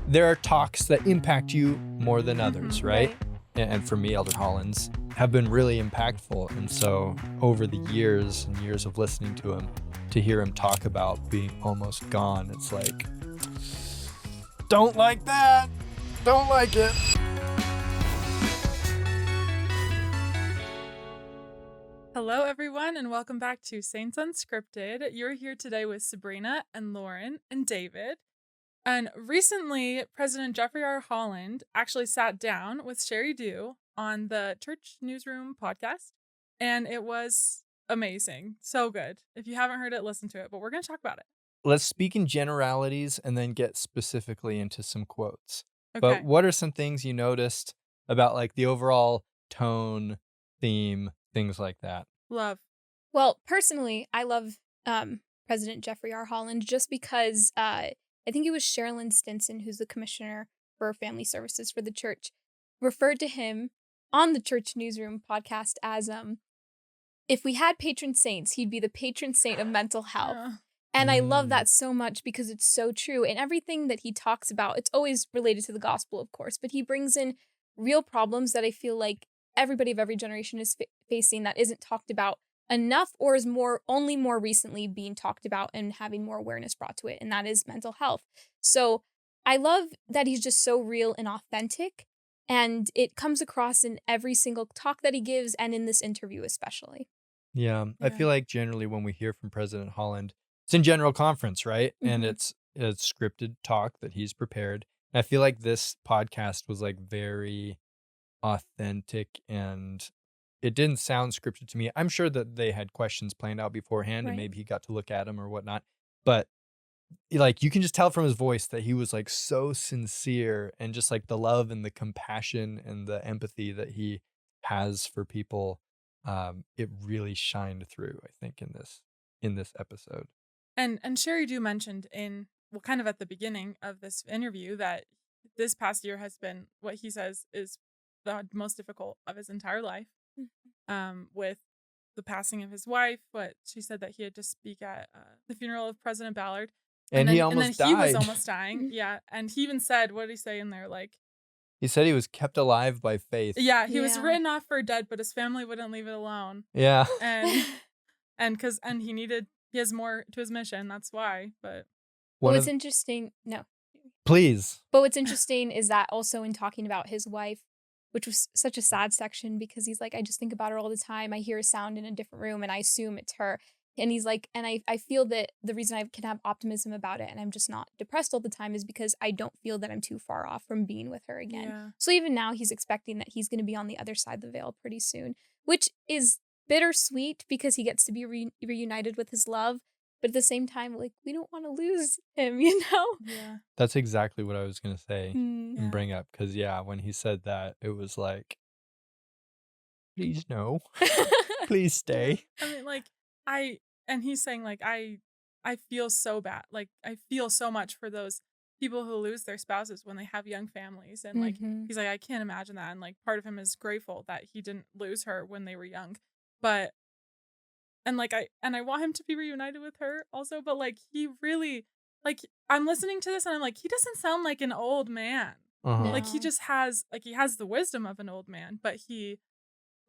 there are talks that impact you more than others, right? And for me, Elder Holland's have been really impactful. And so over the years and years of listening to him, to hear him talk about being almost gone, it's like, don't like that. Don't like it. Hello, everyone, and welcome back to Saints Unscripted. You're here today with Sabrina and Lauren and David. And recently, President Jeffrey R Holland actually sat down with Sherry Dew on the Church Newsroom podcast, and it was amazing. So good. If you haven't heard it, listen to it, but we're going to talk about it. Let's speak in generalities and then get specifically into some quotes. Okay. But what are some things you noticed about like the overall tone, theme, things like that? Love. Well, personally, I love President Jeffrey R Holland just because I think it was Sherilyn Stinson, who's the commissioner for family services for the church, referred to him on the Church Newsroom podcast as if we had patron saints, he'd be the patron saint of mental health. And I love that so much because it's so true. And everything that he talks about, it's always related to the gospel, of course, but he brings in real problems that I feel like everybody of every generation is facing that isn't talked about enough or is only more recently being talked about and having more awareness brought to it. And that is mental health. So I love that he's just so real and authentic. And it comes across in every single talk that he gives and in this interview especially. Yeah. I feel like generally when we hear from President Holland, it's in general conference, right? Mm-hmm. And it's a scripted talk that he's prepared. And I feel like this podcast was like very authentic and it didn't sound scripted to me. I'm sure that they had questions planned out beforehand and maybe he got to look at them or whatnot. But like you can just tell from his voice that he was like so sincere and just like the love and the compassion and the empathy that he has for people. It really shined through, I think, in this episode. And Sherry Dew mentioned kind of at the beginning of this interview that this past year has been what he says is the most difficult of his entire life, with the passing of his wife. What she said that he had to speak at the funeral of President Ballard, and then he was almost dying. Yeah, and he even said, what did he say in there? Like, he said he was kept alive by faith. Yeah, he was written off for dead, but his family wouldn't leave it alone. Yeah, and he has more to his mission. That's why. But what's interesting? No, please. But what's interesting is that also in talking about his wife, which was such a sad section because he's like, I just think about her all the time. I hear a sound in a different room and I assume it's her. And he's like, and I feel that the reason I can have optimism about it and I'm just not depressed all the time is because I don't feel that I'm too far off from being with her again. Yeah. So even now he's expecting that he's going to be on the other side of the veil pretty soon, which is bittersweet because he gets to be reunited with his love. But at the same time, like, we don't want to lose him, you know? Yeah. That's exactly what I was going to say and bring up. Because, when he said that, it was like, please no. Please stay. I mean, like, and he's saying, like, I feel so bad. Like, I feel so much for those people who lose their spouses when they have young families. And, like, he's like, I can't imagine that. And, like, part of him is grateful that he didn't lose her when they were young. But... And like I want him to be reunited with her also, but like he really, like, I'm listening to this and I'm like, he doesn't sound like an old man. Uh-huh. Like he just has the wisdom of an old man, but he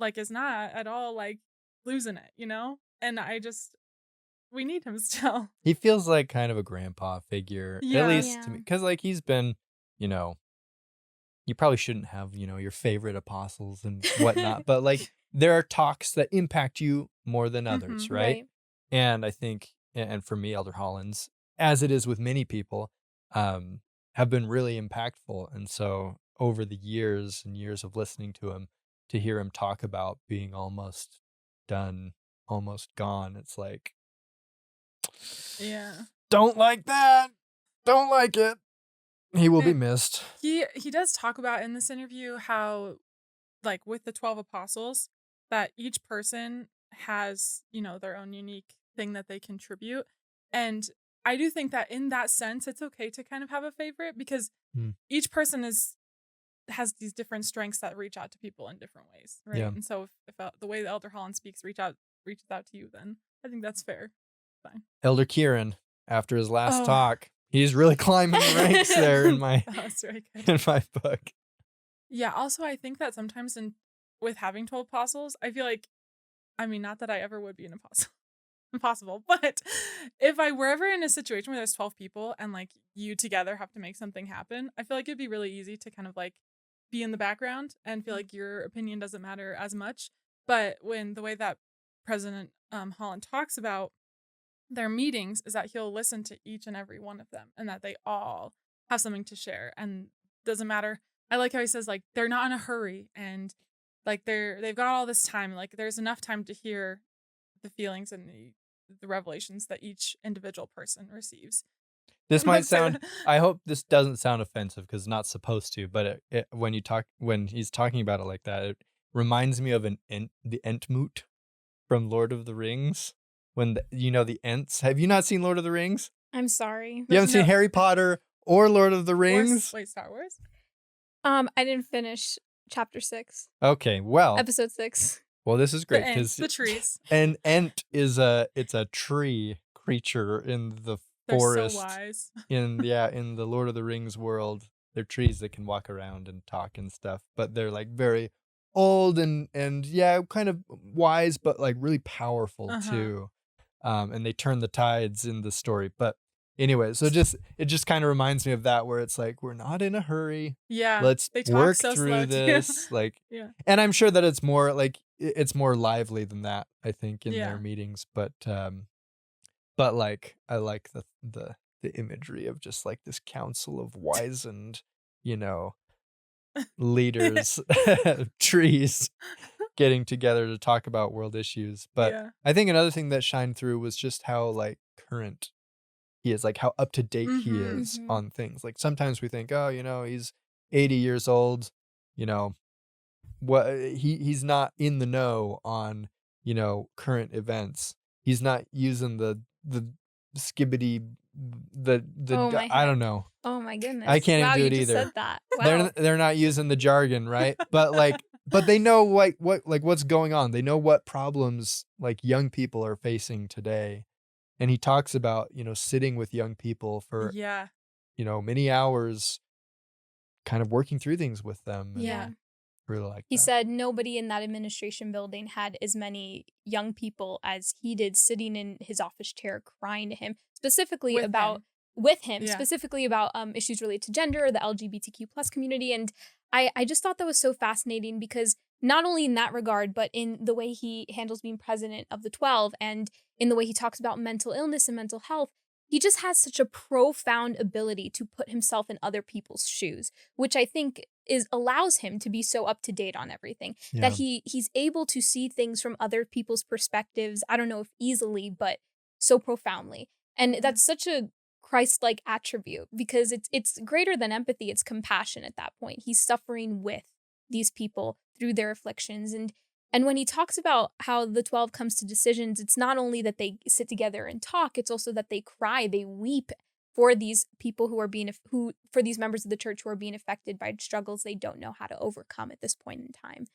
like is not at all like losing it, you know? And we need him still. He feels like kind of a grandpa figure, at least to me, because like he's been, you probably shouldn't have, your favorite apostles and whatnot, but like there are talks that impact you more than others, right? And I think, and for me, Elder Holland's, as it is with many people, have been really impactful. And so over the years and years of listening to him, to hear him talk about being almost done, almost gone, it's like, don't like that. Don't like it. He will be missed. He does talk about in this interview how, like, with the 12 apostles, that each person has, their own unique thing that they contribute. And I do think that in that sense, it's okay to kind of have a favorite because each person has these different strengths that reach out to people in different ways, right? Yeah. And so if the way the Elder Holland speaks reaches out to you, then I think that's fair. Fine. Elder Kieran, after his last talk, He's really climbing the ranks there in my That was very good. in my book. Yeah, also I think that sometimes with having 12 apostles, I feel like, I mean, not that I ever would be an apostle. Impossible. But if I were ever in a situation where there's 12 people and like you together have to make something happen, I feel like it'd be really easy to kind of like be in the background and feel like your opinion doesn't matter as much. But when the way that President Holland talks about their meetings is that he'll listen to each and every one of them and that they all have something to share and doesn't matter. I like how he says like they're not in a hurry and like they've got all this time, like there's enough time to hear the feelings and the revelations that each individual person receives. This might sound, I hope this doesn't sound offensive because it's not supposed to, but when he's talking about it like that, it reminds me of the Entmoot from Lord of the Rings. When the Ents. Have you not seen Lord of the Rings? I'm sorry. You haven't seen Harry Potter or Lord of the Rings? Wait, Star Wars? I didn't finish chapter 6. Okay, well. Episode 6. Well, this is great because the trees. An Ent is a tree creature in the forest. They're so wise. in the Lord of the Rings world. They're trees that can walk around and talk and stuff, but they're like very old and kind of wise, but like really powerful too. And they turn the tides in the story. But anyway, so it just kind of reminds me of that, where it's like, we're not in a hurry. Yeah. Let's work so through this. Like, yeah. And I'm sure that it's more like, it's more lively than that, I think, in their meetings. But like, I like the imagery of just like this council of wizened, leaders, trees getting together to talk about world issues. But I think another thing that shined through was just how like current he is, like how up to date he is on things. Like sometimes we think, oh, he's 80 years old, what he's not in the know on, current events. He's not using the skibbity I don't know. Oh my goodness. I can't even do you it just either. Said that. Wow. They're not using the jargon, right? But but they know what's going on. They know what problems like young people are facing today. And he talks about, sitting with young people for many hours, kind of working through things with them. Yeah. Really like he that. said nobody in that administration building had as many young people as he did sitting in his office chair crying to him, specifically about issues related to gender, the LGBTQ plus community. And I just thought that was so fascinating because not only in that regard, but in the way he handles being president of the 12 and in the way he talks about mental illness and mental health, he just has such a profound ability to put himself in other people's shoes, which I think allows him to be so up to date on everything, that he's able to see things from other people's perspectives. I don't know if easily, but so profoundly. And that's such a Christ-like attribute because it's greater than empathy. It's compassion at that point. He's suffering with these people through their afflictions. And when he talks about how the 12 comes to decisions, it's not only that they sit together and talk, it's also that they cry, they weep for these people for these members of the church who are being affected by struggles they don't know how to overcome at this point in time.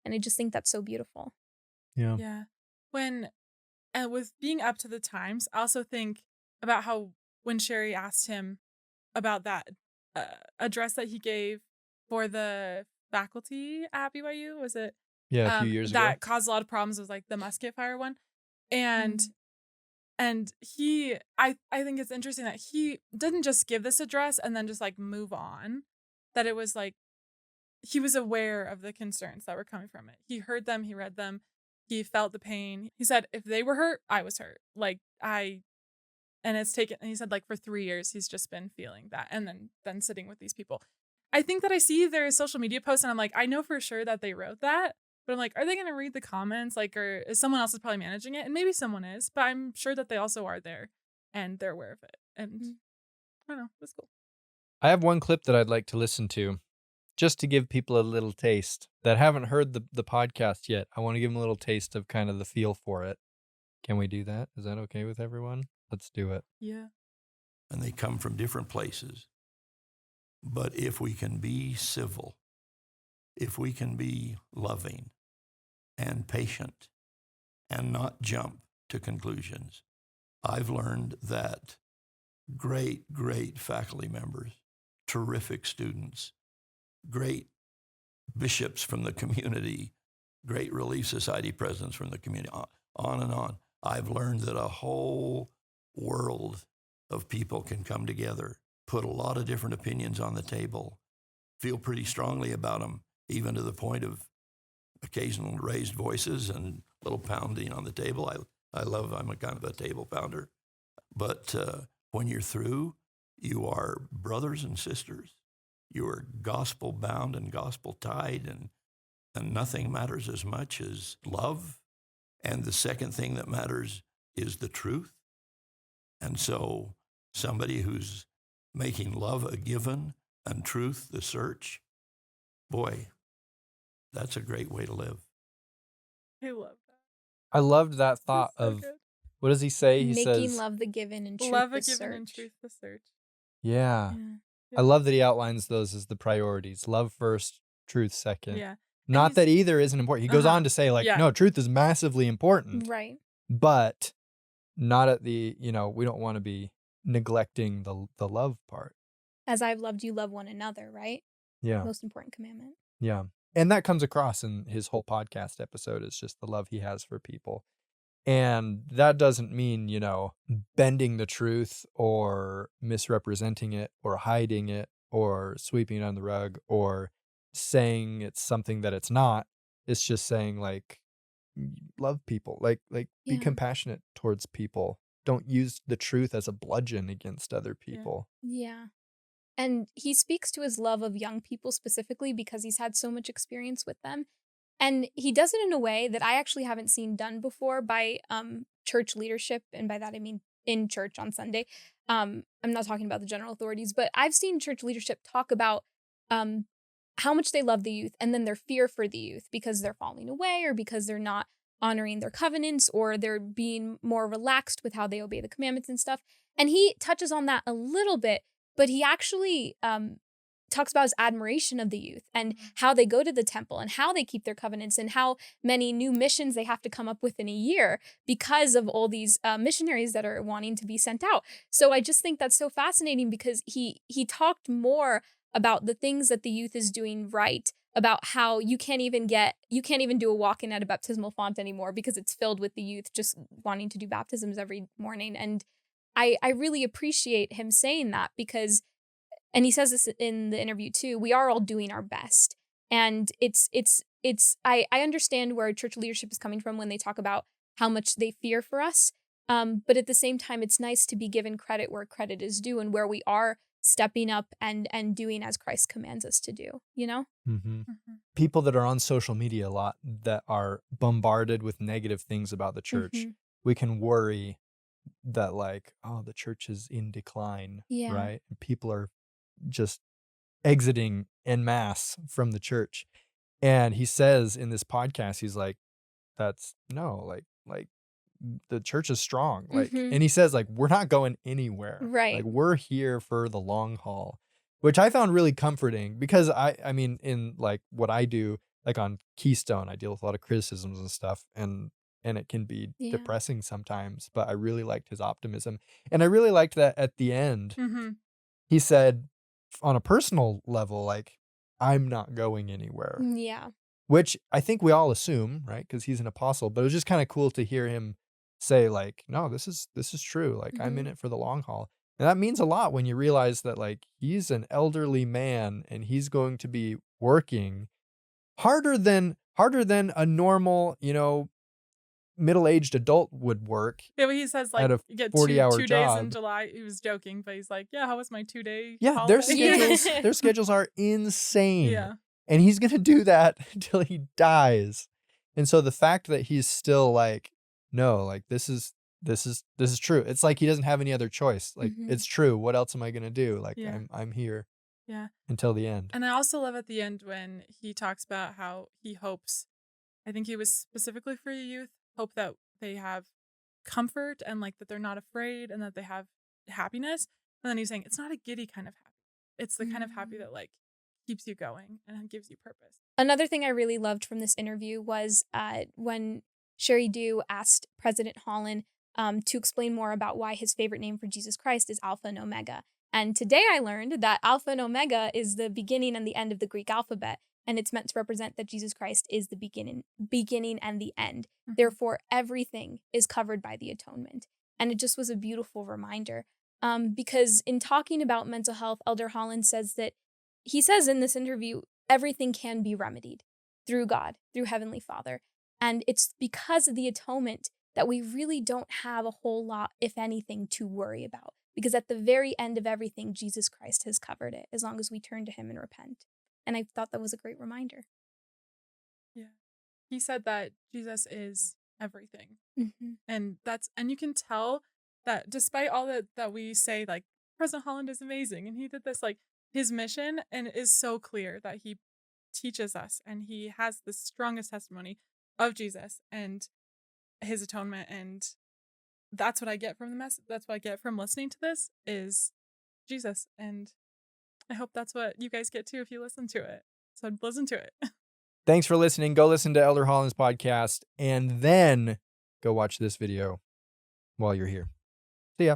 And I just think that's so beautiful. Yeah. Yeah. With being up to the times, I also think about how when Sherry asked him about that address that he gave for the faculty at BYU, was it? Yeah, a few years ago. That caused a lot of problems, was like the musket fire one. And I think it's interesting that he didn't just give this address and then just like move on. That it was like he was aware of the concerns that were coming from it. He heard them, he read them, he felt the pain. He said, if they were hurt, I was hurt. And he said like for 3 years he's just been feeling that and then sitting with these people. I think that I see their social media posts and I'm like, I know for sure that they wrote that. But I'm like, are they going to read the comments? Like, or is someone else probably managing it? And maybe someone is, but I'm sure that they also are there and they're aware of it. And I don't know, that's cool. I have one clip that I'd like to listen to just to give people a little taste that haven't heard the podcast yet. I want to give them a little taste of kind of the feel for it. Can we do that? Is that okay with everyone? Let's do it. Yeah. And they come from different places. But if we can be civil, if we can be loving and patient and not jump to conclusions, I've learned that great, great faculty members, terrific students, great bishops from the community, great Relief Society presidents from the community, on and on. I've learned that a whole world of people can come together, put a lot of different opinions on the table, feel pretty strongly about them, even to the point of occasional raised voices and a little pounding on the table. I'm a kind of a table pounder. But when you're through, you are brothers and sisters. You are gospel bound and gospel tied, and nothing matters as much as love. And the second thing that matters is the truth. And so somebody who's making love a given and truth the search, boy, that's a great way to live. I love that. I loved that thought That's so of, good. what does he say? He Making says, love the given and truth Love the a given search. and truth the search. yeah. Yeah. I love that he outlines those as the priorities. Love first, truth second. Yeah. Not he's- that either isn't important. He goes Uh-huh. on to say, like, Yeah. no, truth is massively important, Right. but not at the, we don't want to be neglecting the love part. As I've loved you, love one another, right? Yeah. Most important commandment. Yeah. And that comes across in his whole podcast episode. It's just the love he has for people. And that doesn't mean, bending the truth or misrepresenting it or hiding it or sweeping it on the rug or saying it's something that it's not. It's just saying, like, love people, like be Yeah. compassionate towards people. Don't use the truth as a bludgeon against other people. Yeah. And he speaks to his love of young people specifically because he's had so much experience with them. And he does it in a way that I actually haven't seen done before by church leadership. And by that, I mean in church on Sunday. I'm not talking about the general authorities, but I've seen church leadership talk about how much they love the youth and then their fear for the youth because they're falling away or because they're not honoring their covenants or they're being more relaxed with how they obey the commandments and stuff. And he touches on that a little bit, but he actually talks about his admiration of the youth and how they go to the temple and how they keep their covenants and how many new missions they have to come up with in a year because of all these missionaries that are wanting to be sent out. So I just think that's so fascinating because he talked more about the things that the youth is doing right, about how you can't even do a walk-in at a baptismal font anymore because it's filled with the youth just wanting to do baptisms every morning. And I really appreciate him saying that because, and he says this in the interview too, we are all doing our best. And I understand where church leadership is coming from when they talk about how much they fear for us. But at the same time, it's nice to be given credit where credit is due and where we are stepping up and doing as Christ commands us to do, Mm-hmm. People that are on social media a lot that are bombarded with negative things about the church, Mhm. we can worry that, like, oh, the church is in decline, Yeah. right? And people are just exiting en masse from the church. And he says in this podcast, he's like, that's no, like the church is strong. Like, Mhm. and he says, like, we're not going anywhere. Right. Like, we're here for the long haul, which I found really comforting because I mean, in like what I do, like on Keystone, I deal with a lot of criticisms and stuff, and it can be Yeah. depressing sometimes, but I really liked his optimism. And I really liked that at the end, Mm-hmm. he said on a personal level, like, I'm not going anywhere, Yeah. which I think we all assume, right? Because he's an apostle, but it was just kind of cool to hear him say, like, no, this is true. Like, I'm in it for the long haul. And that means a lot when you realize that, like, he's an elderly man and he's going to be working harder than a normal, middle-aged adult would work. Yeah, but he says, like, At a you get 40-hour two days in job. July. He was joking, but he's like, yeah, how was my 2-day Yeah, holiday? their schedules are insane. Yeah. And he's going to do that until he dies. And so the fact that he's still like, no, like, this is true. It's like he doesn't have any other choice. Like, Mhm. it's true. What else am I going to do? Like, Yeah. I'm here. Yeah. Until the end. And I also love at the end when he talks about how he hopes, I think he was specifically for the youth, hope that they have comfort and like that they're not afraid and that they have happiness. And then he's saying it's not a giddy kind of happy. It's the kind of happy that like keeps you going and gives you purpose. Another thing I really loved from this interview was when Sherry Dew asked President Holland to explain more about why his favorite name for Jesus Christ is Alpha and Omega. And today I learned that Alpha and Omega is the beginning and the end of the Greek alphabet, and it's meant to represent that Jesus Christ is the beginning and the end. Therefore, everything is covered by the atonement. And it just was a beautiful reminder. Because in talking about mental health, Elder Holland says that he says in this interview, everything can be remedied through God, through Heavenly Father. And it's because of the atonement that we really don't have a whole lot, if anything, to worry about. Because at the very end of everything, Jesus Christ has covered it, as long as we turn to him and repent. And I thought that was a great reminder. Yeah. He said that Jesus is everything. And you can tell that despite all that we say, like, President Holland is amazing and he did this, like, his mission and it is so clear that he teaches us and he has the strongest testimony of Jesus and his atonement. And that's what I get from the message. That's what I get from listening to this is Jesus. And I hope that's what you guys get too if you listen to it. So listen to it. Thanks for listening. Go listen to Elder Holland's podcast and then go watch this video while you're here. See ya.